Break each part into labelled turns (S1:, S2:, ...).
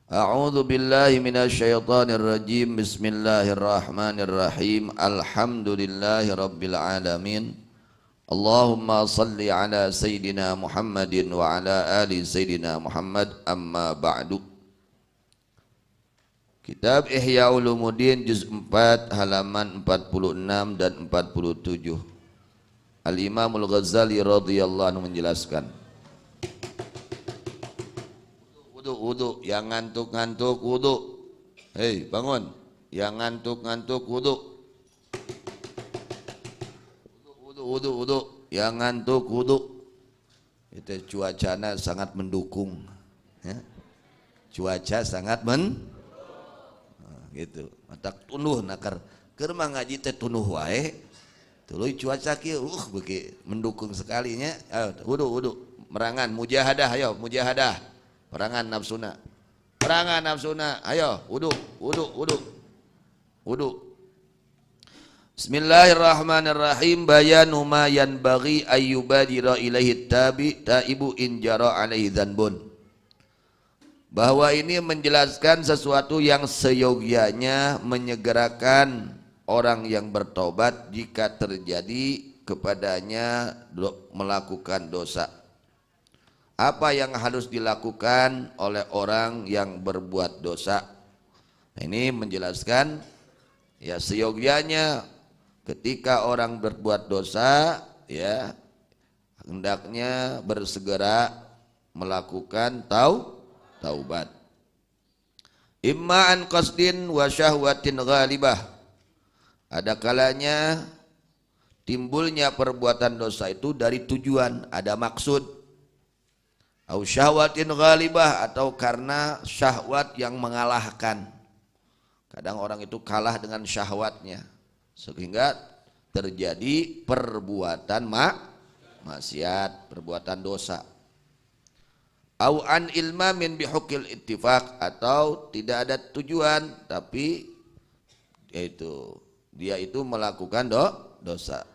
S1: A'udzu billahi minasyaitonir rajim. Bismillahirrahmanirrahim. Alhamdulillahi rabbil alamin. Allahumma salli ala sayyidina Muhammadin wa ala ali sayyidina Muhammad, amma ba'du. Kitab Ihya Ulumuddin juz 4 halaman 46 dan 47. Al-Imamul Ghazali radhiyallahu anhu menjelaskan, wudu, yang ngantuk-ngantuk wudu. Hei, bangun. Yang ngantuk-ngantuk wudu. Wudu. Yang ngantuk wudu. Itu cuacanya sangat mendukung. Ya. Cuaca sangat gitu. Matak tunuh nakar keur mah ngaji teh tunuh wae. Tuluy cuaca kieu beuki mendukung sekalinya. Wudu. Merangan mujahadah, ayo mujahadah. Perangan nafsuna, ayo wudu. Bismillahirrahmanirrahim. Bayanu ma yanbaghi ayyubadira ilaihi taibu in jara alaihi dzanbun. Bahwa ini menjelaskan sesuatu yang seyogyanya menyegerakan orang yang bertobat jika terjadi kepadanya melakukan dosa. Apa yang harus dilakukan oleh orang yang berbuat dosa? Ini menjelaskan ya seyogyanya ketika orang berbuat dosa ya hendaknya bersegera melakukan taubat. Imma an qasdin wa syahwatin ghalibah. Ada kalanya timbulnya perbuatan dosa itu dari tujuan, ada maksud. Au syahwatin ghalibah, atau karena syahwat yang mengalahkan. Kadang orang itu kalah dengan syahwatnya sehingga terjadi perbuatan maksiat, perbuatan dosa. Au an ilmamin bihukil ittifaq, atau tidak ada tujuan tapi yaitu dia itu melakukan dosa.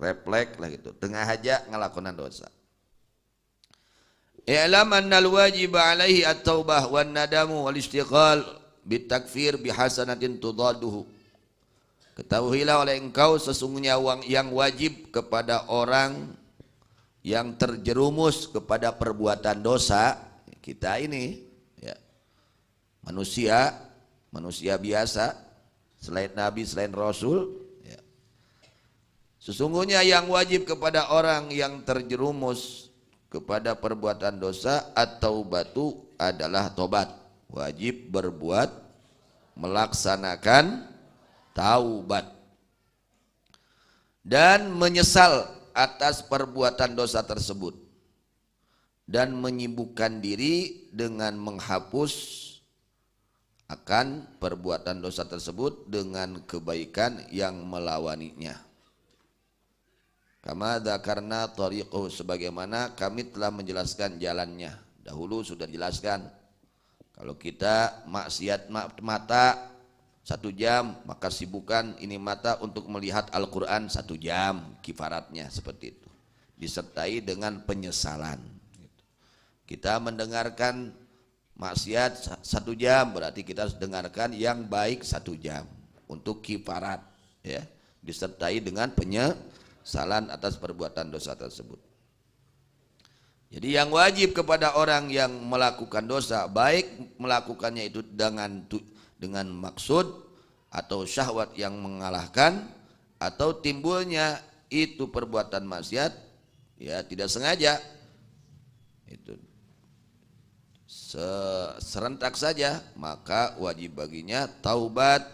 S1: Refleks lah gitu, tengah aja ngelakukan dosa. I'lam annal wajib alaihi at-taubah wan nadamu wal istighal bitakfir bihasanatin tudaduhu. Ketahuilah oleh engkau sesungguhnya yang wajib kepada orang yang terjerumus kepada perbuatan dosa, kita ini ya, manusia biasa, selain nabi, selain rasul ya. Sesungguhnya yang wajib kepada orang yang terjerumus kepada perbuatan dosa atau batu adalah tobat. Wajib berbuat, melaksanakan taubat dan menyesal atas perbuatan dosa tersebut dan menyibukkan diri dengan menghapus akan perbuatan dosa tersebut dengan kebaikan yang melawaninya. Kama dzakarna tariqahu, sebagaimana kami telah menjelaskan jalannya. Dahulu sudah jelaskan. Kalau kita maksiat mata 1 jam, maka sibukkan ini mata untuk melihat Al-Quran 1 jam, kifaratnya seperti itu. Disertai dengan penyesalan. Kita mendengarkan maksiat 1 jam, berarti kita harus dengarkan yang baik 1 jam untuk kifarat, ya. Disertai dengan penyesalan atas perbuatan dosa tersebut. Jadi yang wajib kepada orang yang melakukan dosa, baik melakukannya itu dengan maksud atau syahwat yang mengalahkan, atau timbulnya itu perbuatan maksiat ya tidak sengaja, itu serentak saja, maka wajib baginya taubat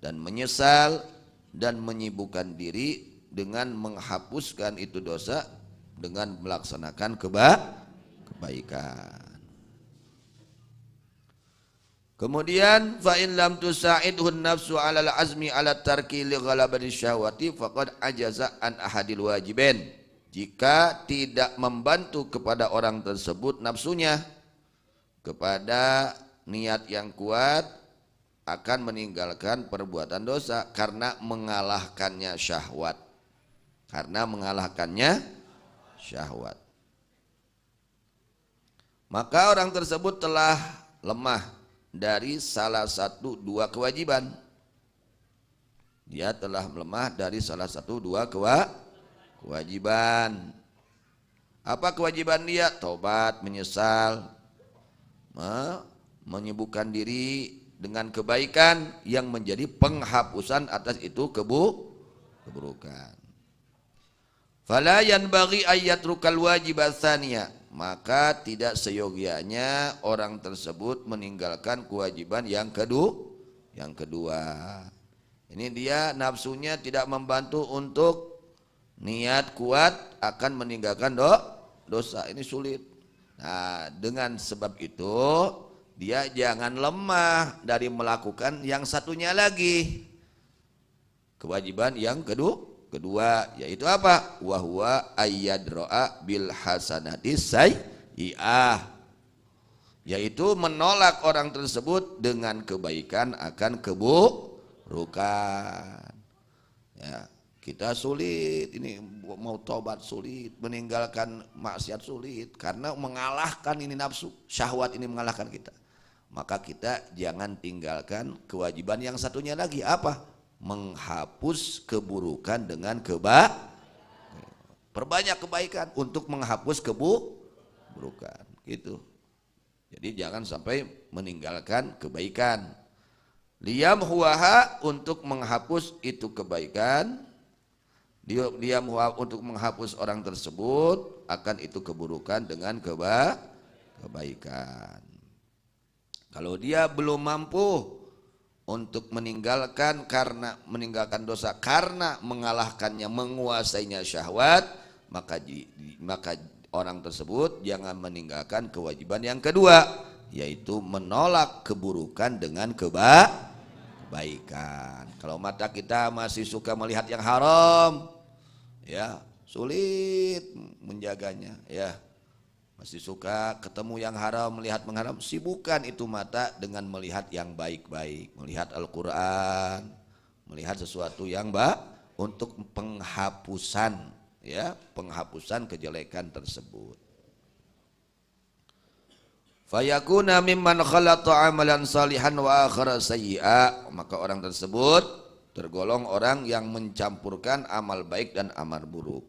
S1: dan menyesal dan menyibukkan diri dengan menghapuskan itu dosa dengan melaksanakan kebaikan. Kemudian fa in lam tusa'idhun nafsu 'alal azmi 'ala tarki li ghalabati syahwati faqad ajaza an ahadil wajibain. Jika tidak membantu kepada orang tersebut nafsunya kepada niat yang kuat akan meninggalkan perbuatan dosa karena mengalahkannya syahwat. Maka orang tersebut telah lemah dari salah satu dua kewajiban. Dia telah lemah dari salah satu dua kewajiban. Apa kewajiban dia? Tobat, menyesal, menyibukkan diri dengan kebaikan yang menjadi penghapusan atas itu keburukan. Fala yanbaghi ayyatrukal wajib tsaniya, maka tidak seyogianya orang tersebut meninggalkan kewajiban yang kedua. Ini dia nafsunya tidak membantu untuk niat kuat akan meninggalkan dosa. Ini sulit. Nah, dengan sebab itu dia jangan lemah dari melakukan yang satunya lagi. Kewajiban yang kedua yaitu apa? Wa huwa ayyadro'a bil hasanati sayyi'ah, yaitu menolak orang tersebut dengan kebaikan akan keburukan. Ya, kita sulit ini mau tobat sulit, meninggalkan maksiat sulit karena mengalahkan ini nafsu, syahwat ini mengalahkan kita. Maka kita jangan tinggalkan kewajiban yang satunya lagi, apa? Menghapus keburukan dengan perbanyak kebaikan untuk menghapus keburukan gitu. Jadi jangan sampai meninggalkan kebaikan. Liyam huwaha, untuk menghapus itu kebaikan. Dia untuk menghapus orang tersebut akan itu keburukan dengan kebaikan. Kalau dia belum mampu untuk meninggalkan dosa karena mengalahkannya, menguasainya syahwat, maka orang tersebut jangan meninggalkan kewajiban yang kedua, yaitu menolak keburukan dengan kebaikan. Kalau mata kita masih suka melihat yang haram, ya sulit menjaganya, ya masih suka ketemu yang haram, melihat mengharam, sibukkan itu mata dengan melihat yang baik-baik, melihat Al-Quran, melihat sesuatu yang baik untuk penghapusan, ya penghapusan kejelekan tersebut. Fayakuna mimman khalata amalan salihan wa akhara sayyi'a, maka orang tersebut tergolong orang yang mencampurkan amal baik dan amal buruk.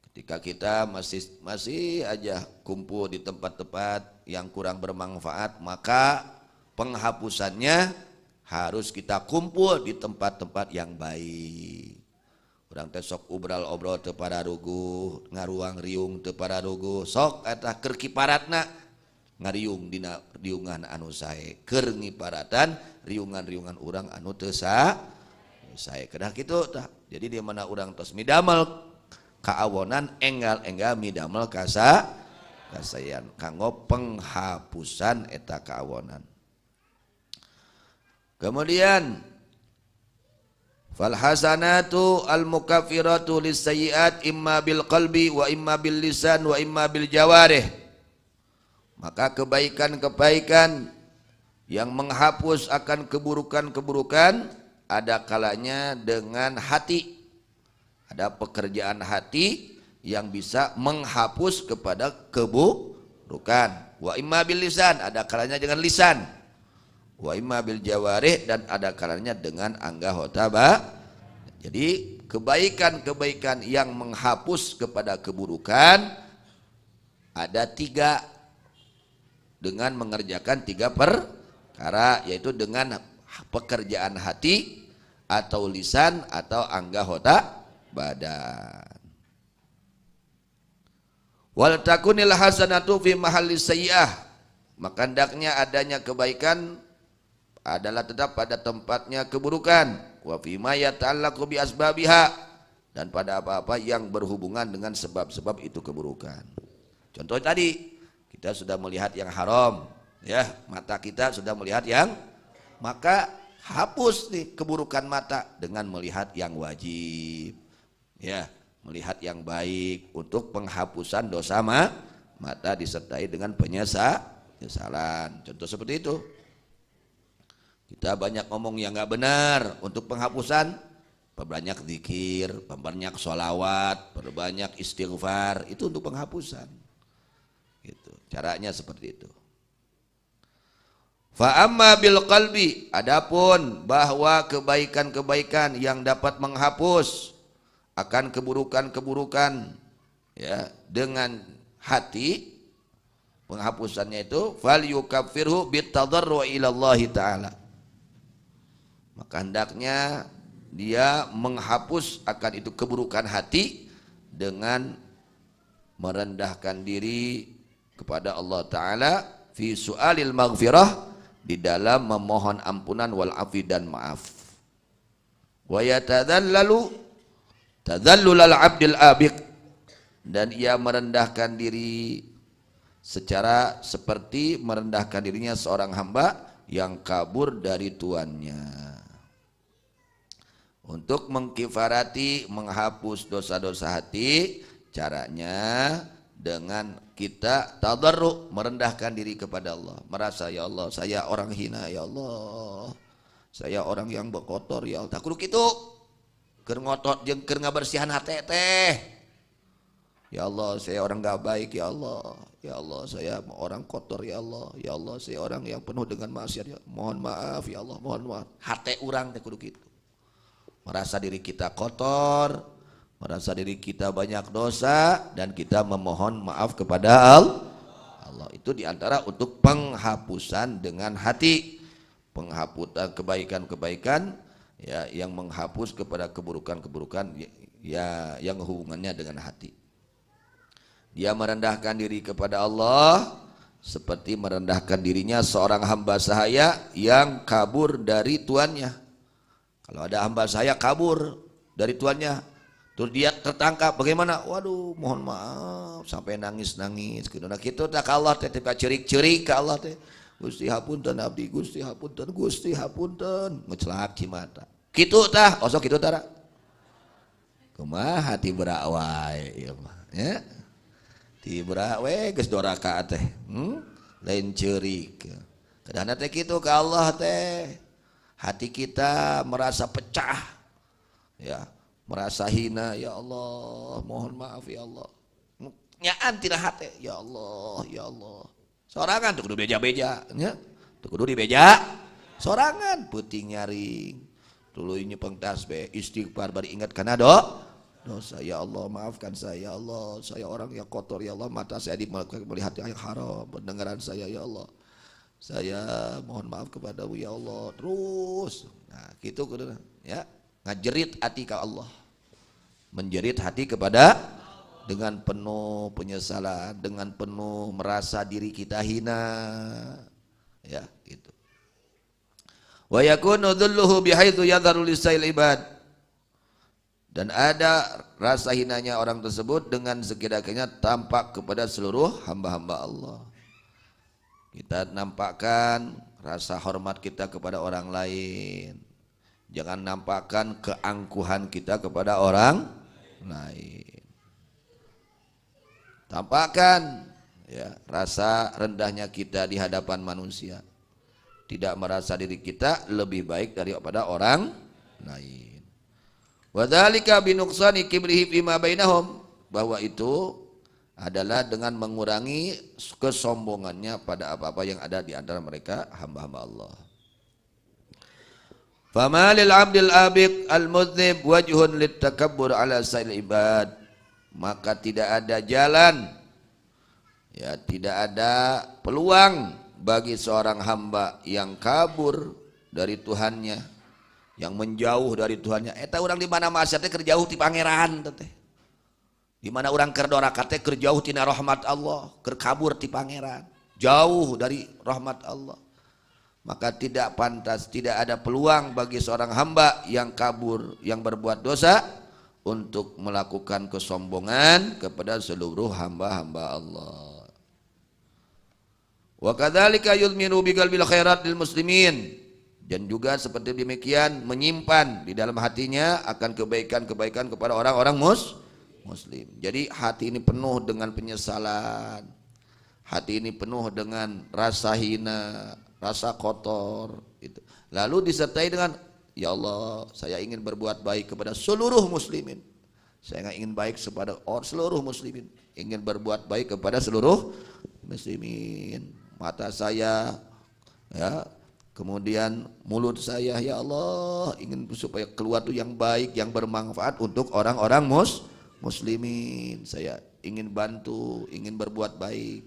S1: Ketika kita masih aja kumpul di tempat-tempat yang kurang bermanfaat, maka penghapusannya harus kita kumpul di tempat-tempat yang baik. Urang teh sok obrol teu pararuguh, ngaruang riung teu pararuguh, sok eta keur kiparatna ngariung dina riungan anu sae, keur ngiparatan riungan-riungan urang anu teu sae kedah kitu tah. Jadi di mana urang tos midamel kaawonan, enggal midamel kasayan kanggo penghapusan eta kaawonan. Kemudian fal hasanatu al mukaffiratu lis sayyiat imma bil qalbi wa imma bil lisan wa imma bil jawarih. Maka kebaikan-kebaikan yang menghapus akan keburukan-keburukan ada kalanya dengan hati. Ada pekerjaan hati yang bisa menghapus kepada keburukan. Wa imma bil lisan, ada kalanya dengan lisan. Wa imma bil jawarih, dan ada kalanya dengan anggota. Jadi kebaikan-kebaikan yang menghapus kepada keburukan ada 3, dengan mengerjakan 3 perkara, yaitu dengan pekerjaan hati atau lisan atau anggota badan. Wal takunil hasanatu fi mahalli sayyi'ah, maka hendaknya adanya kebaikan adalah tetap pada tempatnya keburukan. Wa fi ma yata'allaqu bi asbabiha, dan pada apa-apa yang berhubungan dengan sebab-sebab itu keburukan. Contoh tadi, kita sudah melihat yang haram, ya, mata kita sudah melihat yang, maka hapus nih keburukan mata dengan melihat yang wajib. Ya, melihat yang baik untuk penghapusan dosa mata disertai dengan penyesalan. Contoh seperti itu. Kita banyak ngomong yang nggak benar untuk penghapusan, perbanyak zikir, perbanyak sholawat, perbanyak istighfar, itu untuk penghapusan. Gitu. Caranya seperti itu. Fa amma bil qalbi, adapun bahwa kebaikan-kebaikan yang dapat menghapus akan keburukan-keburukan ya dengan hati, penghapusannya itu fal yukaffirhu bitadarru ila Allah taala. Maka hendaknya dia menghapus akan itu keburukan hati dengan merendahkan diri kepada Allah taala fi su'alil maghfirah, di dalam memohon ampunan wal afi dan maaf. Wa yatadhallalu tadhallulal abdil abiq, dan ia merendahkan diri secara seperti merendahkan dirinya seorang hamba yang kabur dari tuannya. Untuk mengkifarati, menghapus dosa-dosa hati, caranya dengan kita tadarru, merendahkan diri kepada Allah, merasa ya Allah saya orang hina, ya Allah saya orang yang berkotor, ya Allah tak kitu keur ngotot jeung keur ngabersihan hate teh, ya Allah saya orang gak baik, ya Allah saya orang kotor, ya Allah saya orang yang penuh dengan maksiat, ya mohon maaf ya Allah, mohon maaf. Hate urang teh kudu kitu, merasa diri kita kotor, merasa diri kita banyak dosa, dan kita memohon maaf kepada Allah. Itu diantara untuk penghapusan dengan hati, penghapusan kebaikan-kebaikan ya, yang menghapus kepada keburukan-keburukan ya, yang hubungannya dengan hati. Dia merendahkan diri kepada Allah seperti merendahkan dirinya seorang hamba sahaya yang kabur dari tuannya. Kalau ada hamba sahaya kabur dari tuannya, terus dia tertangkap, bagaimana? Waduh, mohon maaf, sampai nangis-nangis. Nah gitu tak Allah teh cerik-cerik ke Allah teh. Gusti hapunten abdi, Gusti hapunten, Gusti hapunten. Ngecelak cimata. Kitu tah, osok kitu tara. Kumaha hati berak wae ieu mah, ya. Ti berak we geus doraka teh. Lain ceurik. Kadang teh kitu ka Allah teh. Hati kita merasa pecah. Ya. Merasa hina, ya Allah mohon maaf ya Allah, nyaan tina hati, ya Allah sorangan tuh kudu beja-beja nya, tuh kudu dibeja sorangan, puting nyaring tuluy nyepeng tasbih istighfar bari ingat kana dosa, ya Allah maafkan saya, ya Allah saya orang yang kotor, ya Allah mata saya melihat yang haram, pendengaran saya ya Allah saya mohon maaf kepadamu ya Allah, terus nah gitu kudu ya, ngajerit hati ke Allah, menjerit hati kepada dengan penuh penyesalan, dengan penuh merasa diri kita hina, ya gitu. Wa yakunu dhulluhu bihaitsu yadharu lisail ibad, dan ada rasa hinanya orang tersebut dengan sekira-kiranya tampak kepada seluruh hamba-hamba Allah. Kita nampakkan rasa hormat kita kepada orang lain, jangan nampakkan keangkuhan kita kepada orang lain. Tampakkan ya rasa rendahnya kita di hadapan manusia, tidak merasa diri kita lebih baik daripada orang lain. Wa dzalika bi nuqsani kibrihi fima bainahum, bahwa itu adalah dengan mengurangi kesombongannya pada apa-apa yang ada di antara mereka hamba-hamba Allah. Fama lil abdil abiq al mudznib wajhun lit takabbur ala sail ibad, maka tidak ada jalan ya, tidak ada peluang bagi seorang hamba yang kabur dari Tuhannya, yang menjauh dari Tuhannya. Eta urang di mana maksiat teh keur jauh ti pangeran teh. Di mana urang keur doraka teh keur jauh tina rahmat Allah, keur kabur ti pangeran, jauh dari rahmat Allah. Maka tidak pantas, tidak ada peluang bagi seorang hamba yang kabur, yang berbuat dosa, untuk melakukan kesombongan kepada seluruh hamba-hamba Allah. Wa kadzalika yuzmiru bi qalbil khairat lil muslimin, dan juga seperti demikian menyimpan di dalam hatinya akan kebaikan-kebaikan kepada orang-orang muslim. Jadi hati ini penuh dengan penyesalan, hati ini penuh dengan rasa hina, rasa kotor gitu. Lalu disertai dengan ya Allah saya ingin berbuat baik kepada seluruh muslimin, saya nggak ingin baik kepada seluruh muslimin, ingin berbuat baik kepada seluruh muslimin. Mata saya Ya, kemudian mulut saya, ya Allah, ingin supaya keluar tuh yang baik, yang bermanfaat untuk orang-orang muslimin. Saya ingin bantu, ingin berbuat baik.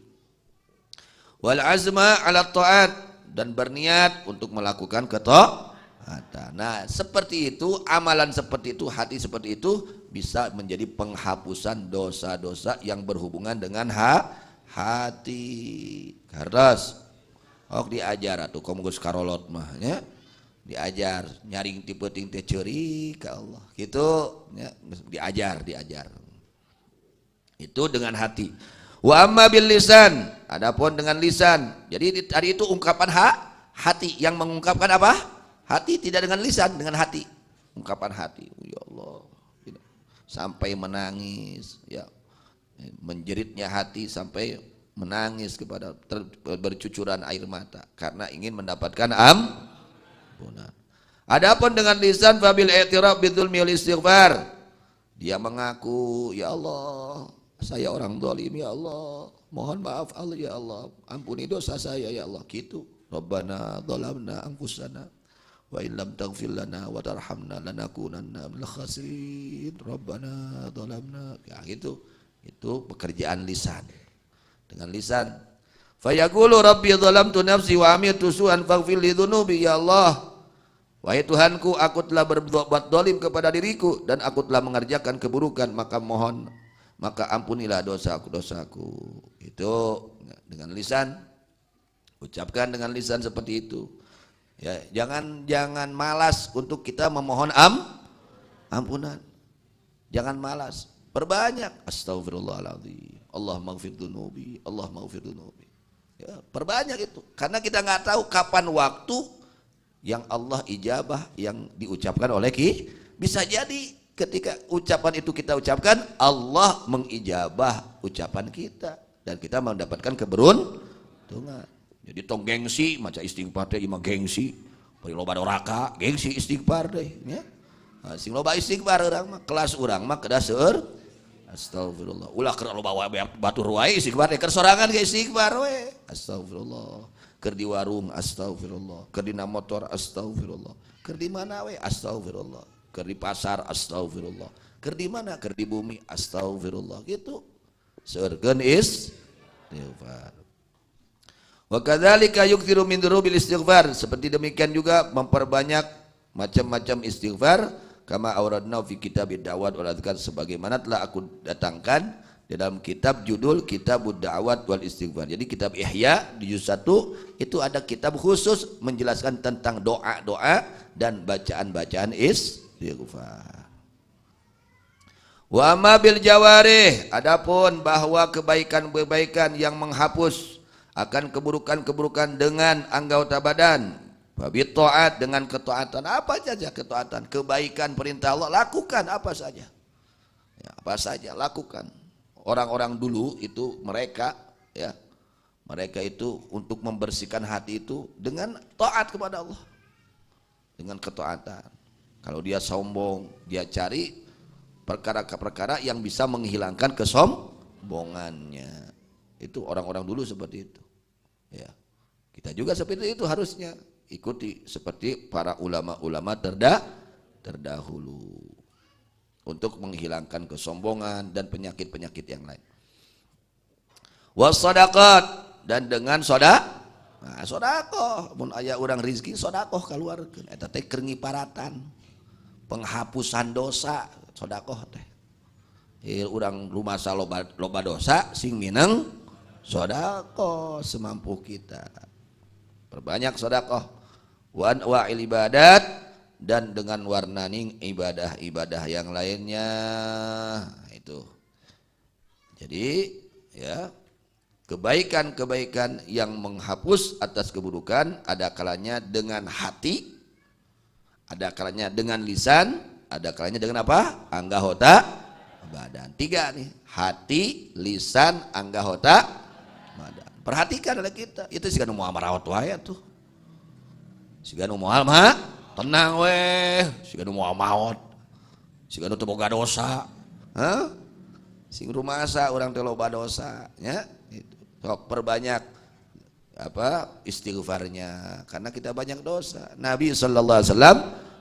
S1: Wal azma ala taat, dan berniat untuk melakukan ketaatan. Nah, seperti itu, amalan seperti itu, hati seperti itu bisa menjadi penghapusan dosa-dosa yang berhubungan dengan hati. Kardas diajar atuh kamu geus karolot mah nya. Diajar nyaring tipe ting teh ceuri ka Allah. Gitu nya, diajar. Itu dengan hati. Wa amma bil lisan, adapun dengan lisan. Jadi tadi itu ungkapan hati yang mengungkapkan apa? Hati, tidak dengan lisan, dengan hati. Ungkapan hati. Ya Allah. Sampai menangis, ya. Menjeritnya hati sampai menangis kepada bercucuran air mata karena ingin mendapatkan ampunan. Adapun dengan lisan fabil i'tiraf bidzulmi wal istighfar. Dia mengaku, ya Allah, saya orang zalim, ya Allah, mohon maaf Allah, ya Allah, ampuni dosa saya, ya Allah, gitu. Rabbana zalamna anfusana wa illam taghfir lana wa tarhamna lanakunanna minal khasirin. Rabbana zalamna, ya gitu. Itu pekerjaan lisan. Dengan lisan, fayaqulu rabbi zalamtu nafsi wa amiltu su'an faghfir li dzunubi, ya Allah, wahai Tuhanku, aku telah berbuat zalim kepada diriku dan aku telah mengerjakan keburukan, maka ampunilah dosaku. Itu dengan lisan, ucapkan dengan lisan seperti itu. Ya, jangan malas untuk kita memohon ampunan. Jangan malas. Perbanyak astagfirullahaladzim, Allah maghfir dunubi, Allah maghfir dunubi. Ya, perbanyak itu. Karena kita nggak tahu kapan waktu yang Allah ijabah yang diucapkan oleh bisa jadi ketika ucapan itu kita ucapkan, Allah mengijabah ucapan kita dan kita mendapatkan keberuntungan. Jadi tong gengsi maca istighfar teh imah gengsi, bari loba doraka, gengsi istighfar deh ya. Nah, sing loba istighfar urang mah kelas urang mah kedah seueur astagfirullah. Ulah keur loba batur wae istighfar teh keur sorangan ge istighfar we. Astagfirullah. Keur di warung astagfirullah. Keur dina motor astagfirullah. Keur di mana we astagfirullah. Keur di pasar astagfirullah. Keur di mana? Keur di bumi astagfirullah. Gitu. Seurkeun istighfar. Wa kadzalika yukthiru min durubil istighfar. Seperti demikian juga memperbanyak macam-macam istighfar. Kama auradna fi kitabid da'wat wal adzkar, sebagaimana telah aku datangkan di dalam kitab judul Kitabud Da'wat wal Istighfar. Jadi kitab Ihya di juz 1 itu ada kitab khusus menjelaskan tentang doa-doa dan bacaan-bacaan istighfar. Wa ma bil jawarih, adapun bahwa kebaikan-kebaikan yang menghapus akan keburukan-keburukan dengan anggota badan. Babi taat, dengan ketaatan, apa saja ketaatan, kebaikan perintah Allah lakukan apa saja, ya, apa saja lakukan. Orang-orang dulu itu mereka itu untuk membersihkan hati itu dengan taat kepada Allah, dengan ketaatan. Kalau dia sombong, dia cari perkara-perkara yang bisa menghilangkan kesombongannya. Itu orang-orang dulu seperti itu. Ya, kita juga seperti itu harusnya. Ikuti seperti para ulama-ulama terdahulu untuk menghilangkan kesombongan dan penyakit-penyakit yang lain. Wassadaqat, dan dengan sodakoh, mun aya urang rezeki sodakoh kaluarkeun, eta teh keur ngiparatan penghapusan dosa. Sodakoh teh urang lumasa loba dosa sing mineng sodakoh semampu kita. Perbanyak sodakoh. Wa anwa'il ibadat, dan dengan warnaning ibadah-ibadah yang lainnya. Itu. Jadi ya, kebaikan-kebaikan yang menghapus atas keburukan ada kalanya dengan hati, ada kalanya dengan lisan, ada kalanya dengan apa? Anggota badan. 3 nih, hati, lisan, anggota badan. Perhatikan oleh kita. Itu sih kan mau marawat wae tuh. Siga nu moal mah tenang weh, siga nu moal maot, siga nu teu boga dosa, sing rumasa urang teh loba dosa, nya. Sok perbanyak istighfarnya, karena kita banyak dosa. Nabi sallallahu alaihi wasallam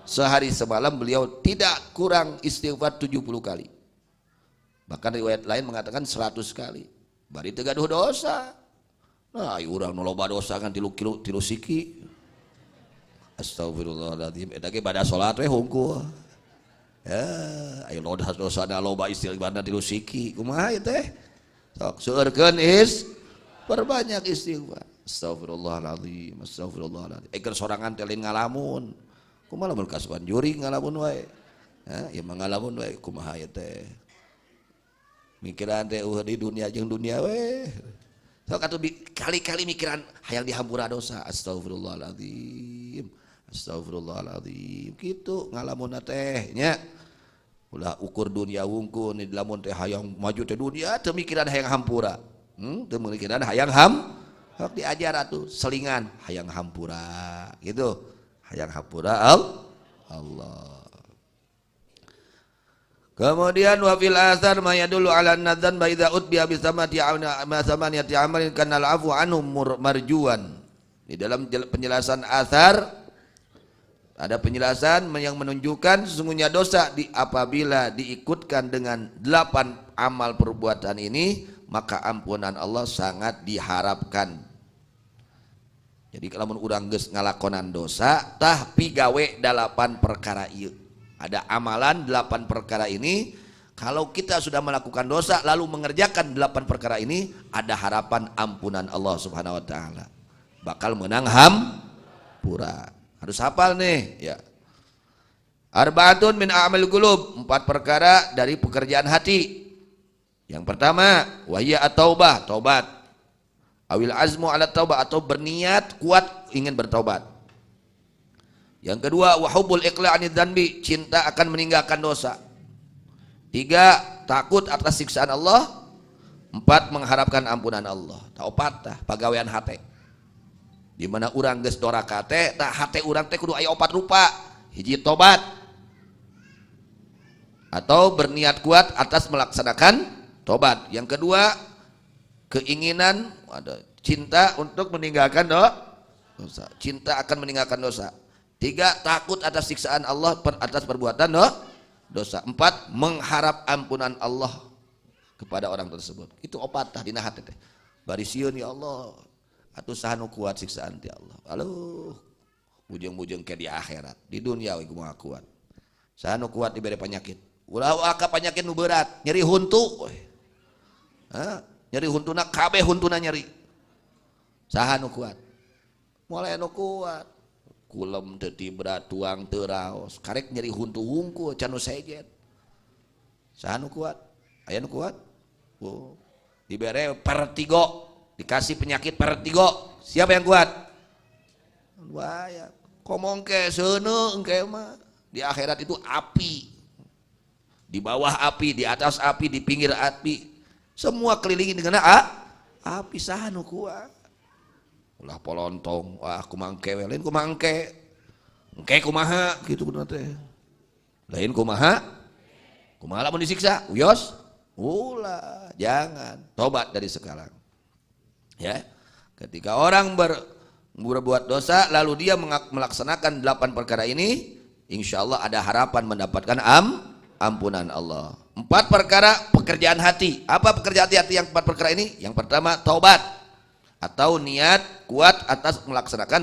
S1: sehari semalam beliau tidak kurang istighfar 70 kali. Bahkan riwayat lain mengatakan 100 kali. Bari teu gaduh dosa. Nah, urang nu loba dosa kan tilu siki. Astagfirullahaladzim. Eta ge bada salat we hungkul. Ya, aya dosa-dosana loba istighfarna tilu siki. Kumaha ieu teh? Sok seueurkeun perbanyak istighfar. Astagfirullahaladzim. Astagfirullahaladzim. Keur sorangan teh lain ngalamun. Kumaha lamun kasuan juri ngalamun wae. Ya mangalamun wae kumaha ieu teh. Mikiran teh di dunia jeung dunia we. Sok atuh kali-kali mikiran hayang dihampura dosa. Astagfirullahaladzim. Astagfirullahaladzim. Kitu ngalamun teh nya. Ulah ukur dunia wungkul di lamun teh hayang maju teh dunia teu mikiran hayang hampura. Teu mikiran hayang sok diajar atuh selingan hayang hampura gitu. Hayang hampura Allah. Kemudian wa fil athar ma yadullu ala nadzan ba idza utbiya bi samaniyati amalin kana al-afu anhum marjuan. Di dalam penjelasan athar ada penjelasan yang menunjukkan sesungguhnya dosa apabila diikutkan dengan 8 amal perbuatan ini maka ampunan Allah sangat diharapkan. Jadi kalau urang geus ngalakonan dosa tah pigawe 8 perkara ieu. Ada amalan 8 perkara ini. Kalau kita sudah melakukan dosa lalu mengerjakan 8 perkara ini, ada harapan ampunan Allah subhanahu wa ta'ala. Bakal menang hampura. Harus hafal nih ya. Arba'atun min a'mal qulub, 4 perkara dari pekerjaan hati. Yang pertama wahya at-taubah, taubat. Awil azmu ala taubah, atau berniat kuat ingin bertaubat. Yang kedua wahubul iqla'anid dzanbi, cinta akan meninggalkan dosa. 3 takut atas siksaan Allah. 4 mengharapkan ampunan Allah. Taopat tah pagawean hate. Di mana urang geus doraka teh tah hate urang teh kudu aya 4 rupa. Hiji tobat. Atau berniat kuat atas melaksanakan tobat. Yang kedua keinginan ada cinta untuk meninggalkan dosa. Cinta akan meninggalkan dosa. 3 takut atas siksaan Allah atas perbuatan dosa. 4 mengharap ampunan Allah kepada orang tersebut. Itu 4 tah dina hati teh. Bari sieun ya Allah, atuh saha nu kuat siksaan ti Allah. Aluh, bujeng-bujeng ke di akhirat. Di dunia we kumaha kuat. Saha nu kuat dibere penyakit. Ulah aka penyakit nu berat, nyeri huntu. Nyeri huntuna kabeh huntuna nyeri. Saha nu kuat? Moal nu kuat. Kulem teu berat tuang teu raos, karek nyeri huntu hungkul can nu sejet. Saha nu kuat? Aya nu kuat? Oh, dibere pertigo, dikasih penyakit pertigo. Siapa yang kuat? Wah, komongke seuneu engke mah. Di akhirat itu api. Di bawah api, di atas api, di pinggir api. Semua kelilingi dengan api. Saha nu kuat? Ulah polontong, wah kumangke lain kumangke. Engke kumaha gitu bener teh. Lain kumaha? Kumaha lamun disiksa? Uyos? Ulah, jangan. Tobat dari sekarang. Ya. Ketika orang berbuat dosa lalu dia melaksanakan 8 perkara ini, insyaallah ada harapan mendapatkan ampunan Allah. 4 perkara pekerjaan hati. Apa pekerjaan hati yang 4 perkara ini? Yang pertama taubat atau niat kuat atas melaksanakan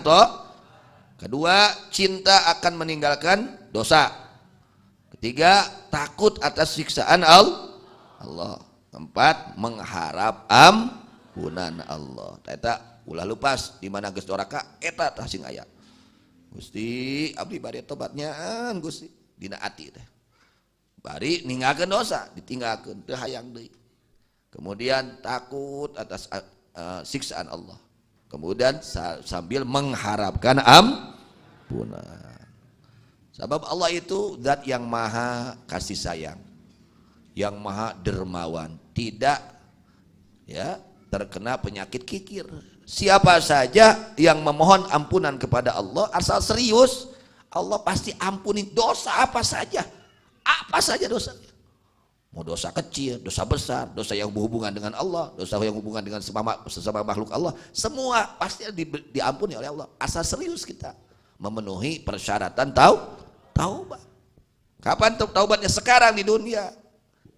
S1: Kedua, cinta akan meninggalkan dosa. Ketiga, takut atas siksaan Allah. 4, mengharap ampunan Allah. Eta ulah lupas di mana geus doraka eta tah sing aya. Gusti abdi bade tobatnya Gusti dina ati teh. Bari ninggalkeun dosa, ditinggalkeun teu hayang deui. Kemudian takut atas siksaan Allah. Kemudian sambil mengharapkan ampunan. Sebab Allah itu zat yang maha kasih sayang, yang maha dermawan, tidak terkena penyakit kikir. Siapa saja yang memohon ampunan kepada Allah asal serius, Allah pasti ampuni dosa apa saja dosanya. Mau dosa kecil, dosa besar, dosa yang berhubungan dengan Allah, dosa yang berhubungan dengan sesama makhluk Allah, semua pasti diampuni oleh Allah. Asal serius kita memenuhi persyaratan taubat. Kapan taubatnya? Sekarang di dunia.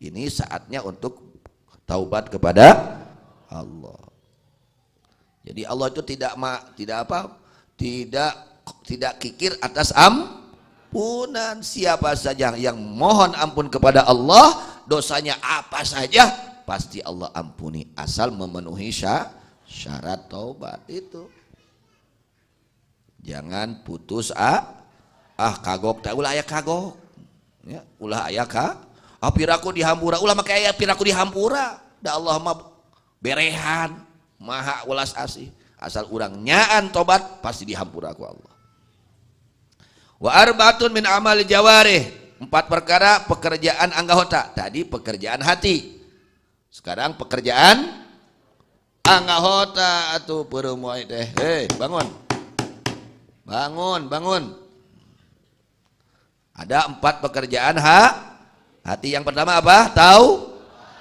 S1: Ini saatnya untuk taubat kepada Allah. Jadi Allah itu tidak kikir atas ampunan. Siapa saja yang mohon ampun kepada Allah, dosanya apa saja pasti Allah ampuni asal memenuhi syarat taubat itu. Jangan putus kagok tak ulah aya kagok ya, ulah aya piraku dihampura, ulah make aya piraku dihampura. Da Allah mah berehan, maha welas asih. Asal urang nyaan tobat pasti dihampura ku Allah. Wa arbaatun min amal jawarih, 4 perkara pekerjaan anggota. Tadi pekerjaan hati, sekarang pekerjaan anggota. Atuh peremuai teh, bangun. Ada 4 pekerjaan hati. Yang pertama apa?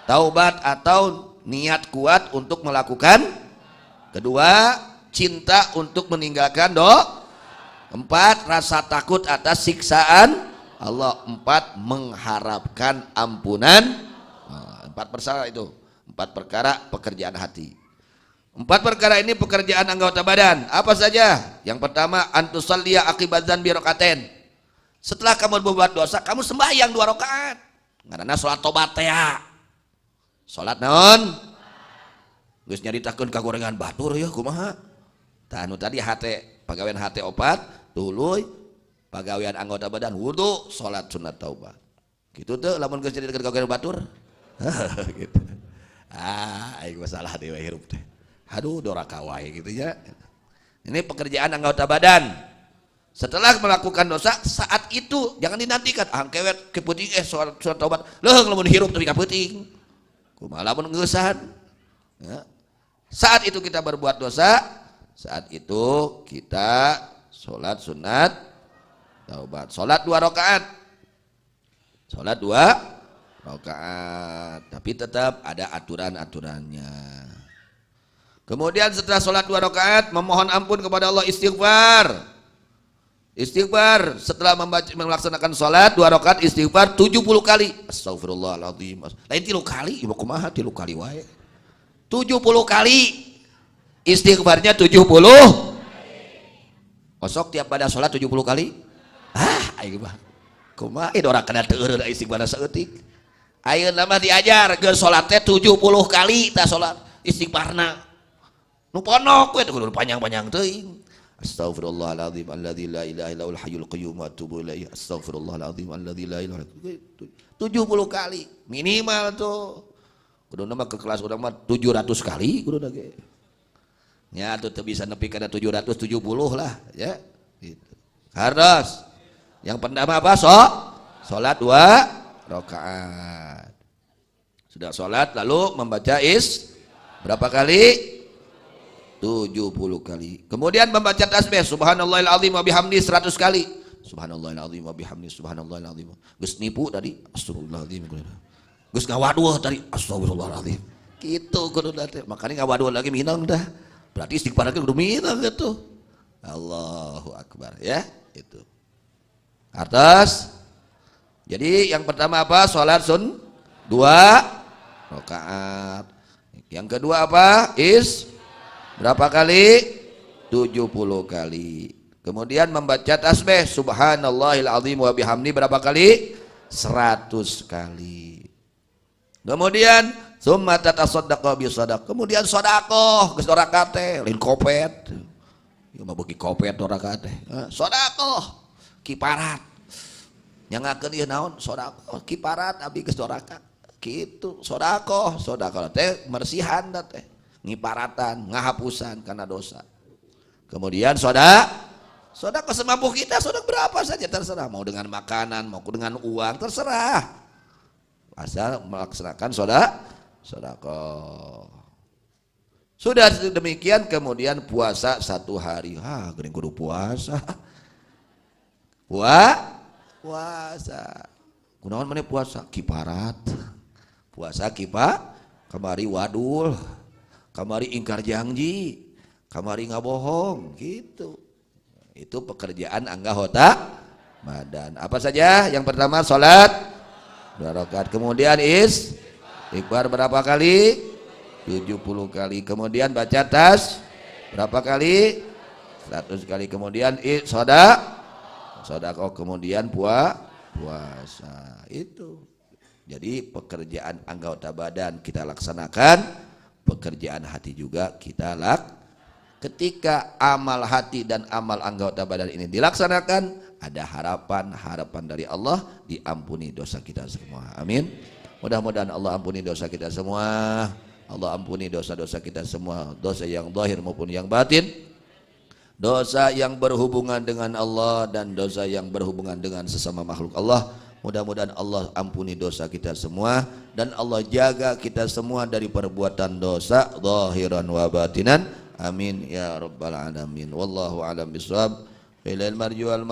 S1: Taubat atau niat kuat untuk melakukan. Kedua, cinta untuk meninggalkan 4, rasa takut atas siksaan Allah. 4, mengharapkan ampunan. 4 perkara itu, 4 perkara pekerjaan hati. 4 perkara ini pekerjaan anggota badan. Apa saja? Yang pertama, antusalliya akibadzan birakaten. Setelah kamu berbuat dosa, kamu sembahyang 2 rakaat. Ngaranna salat tobat teh. Salat naon? Geus nyaritakeun kagorengan batur ya kumaha? Tah anu tadi hate, pagawean hate opat, tuluy pagawean anggota badan wudu, salat sunat taubat. Kitu teh lamun geus nyaritakeun kagorengan batur. Gitu. Aing masalah dewe hirup teh. Aduh doraka wae gitu ya. Ini pekerjaan anggota badan. Setelah melakukan dosa, saat itu jangan dinantikan. Angkewet kepeuting salat taubat. Leung lamun hirup tapi kapeuting. Kumaha lamun ngeusan. Ya. Saat itu kita berbuat dosa, saat itu kita sholat sunat taubat. Sholat 2 rakaat. Sholat 2 rakaat. Tapi tetap ada aturan-aturannya. Kemudian setelah sholat 2 rakaat, memohon ampun kepada Allah, istighfar. Istighfar setelah melaksanakan sholat 2 rakaat, istighfar 70 kali. Astagfirullahaladzim. Lain 3 kali, ibu kumaha 3 kali wae. 70 kali istighfarnya 70. Osok tiap pada sholat 70 kali. Ayo mah kumaha orang kena teureun istighfar saeutik. Ayeuna mah diajar geus sholat teh 70 kali tah sholat istighfarna. Nu ponok we kudu panjang-panjang teuing. Astaghfirullahaladzim alladzi la ilaha illal hayyul qayyum wa atubu ilaihi. Astaghfirullahaladzim alladzi la ilaha illallah. 70 kali minimal tuh. Kudu nama ke kelas urang mah 700 kali kudu ge. Nya atuh teu bisa nepi kana 770 lah ya. Gitu. Harus. Yang pertama apa? Salat 2 rakaat. Sudah salat lalu membaca berapa kali? 70 kali. Kemudian membaca tasbih subhanallahil azim wa bihamdi 100 kali. Subhanallahil azim wa bihamdi subhanallahil azim. Geus nipu tadi astagfirullahalazim. Geus ngawaduh tadi astagfirullahalazim. Kitu kudu teh. Makanya ngawaduh lagi minang dah. Berarti istighfar kudu minang gitu. Allahu akbar ya, itu. Atas. Jadi yang pertama apa? Salat 2 rakaat. Yang kedua apa? Berapa kali? 70 kali. Kemudian membaca tasbih subhanallahil azim wa bihamdi berapa kali? 100 kali. Kemudian summa tatasaddaqa bi shadaq. Kemudian sedekah geus rakaat teh lain kopet. Ieu mah beuki kopet rakaat teh. Sedekah kiparat. Nyangakeun ieu naon? Sedekah kiparat abdi geus rakaat. Kitu sedekah teh mersihan da teh. Ngiparatan, ngahapusan karena dosa. Kemudian sedekah semampu kita, sedekah berapa saja terserah, mau dengan makanan, mau dengan uang terserah. Asal melaksanakan sedekah. Sudah demikian kemudian puasa 1 hari. Geuning kudu puasa. Puasa. Kunaon maneh puasa? Kiparat. puasa kipa, kamari wadul, kamari ingkar janji, kamari ngabohong gitu. Itu pekerjaan anggota badan. Apa saja? Yang pertama salat 2 rakaat, kemudian istighfar berapa kali? 70 kali. Kemudian baca berapa kali? 100 kali. Kemudian sedekah, kemudian puasa. Itu. Jadi pekerjaan anggota badan kita laksanakan, pekerjaan hati juga kita Ketika amal hati dan amal anggota badan ini dilaksanakan, ada harapan dari Allah diampuni dosa kita semua. Amin. Mudah-mudahan Allah ampuni dosa kita semua. Allah ampuni dosa-dosa kita semua, dosa yang zahir maupun yang batin, dosa yang berhubungan dengan Allah dan dosa yang berhubungan dengan sesama makhluk Allah. Mudah-mudahan Allah ampuni dosa kita semua dan Allah jaga kita semua dari perbuatan dosa zahiran wa batinan. Amin ya rabbal alamin. Wallahu a'lam bishawab. Ilal marju wal